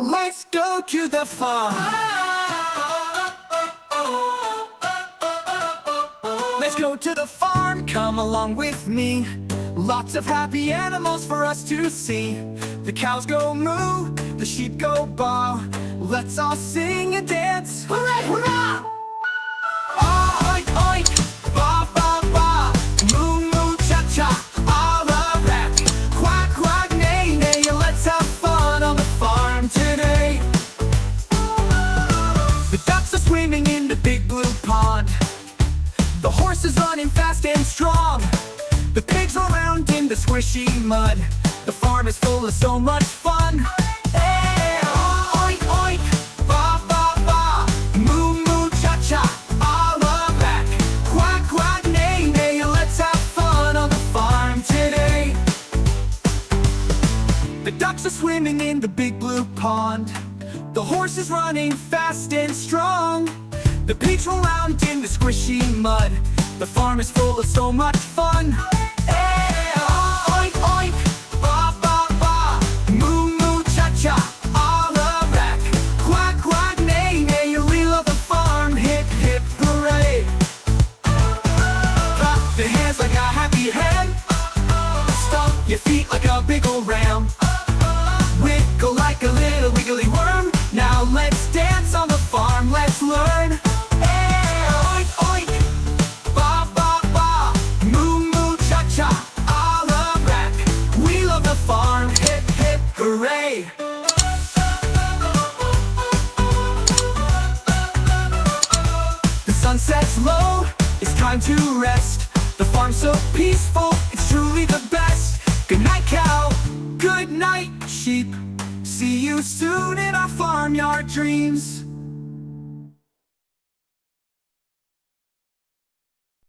Let's go to the farm. Let's go to the farm, come along with me. Lots of happy animals for us to see. The cows go moo, the sheep go baa. Let's all sing and dance. Hooray, hurrah! Oink, oink, ba, ba, ba. Moo, moo, cha, cha, all of that. Quack, quack, neigh, neigh. Let's have fun on the farm today. The ducks are swimming in the big blue pond. The horse is running fast and strong. The pigs are around in the squishy mud. The farm is full of so much fun. Hey, oink, oink, ba, ba, ba. Moo, moo, cha, cha, all of that. Quack, quack, neigh, neigh. Let's have fun on the farm today. The ducks are swimming in the big blue pond. The horse is running fast and strong. The pigs roll around in the squishy mud. The farm is full of so much fun. Hey, oink, oink, ba, ba, ba. Moo, moo, cha, cha, all of that. Quack, quack, neigh, neigh. We love the farm. Hip, hip, hooray. Clap the hands like a happy hen. Stomp your feet like a big old ram. Wiggle like a little wiggly worm. Now let's dance on the farm. Let's learn. Hooray! The sun sets low, it's time to rest. The farm's so peaceful, it's truly the best. Good night, cow. Good night, sheep. See you soon in our farmyard dreams.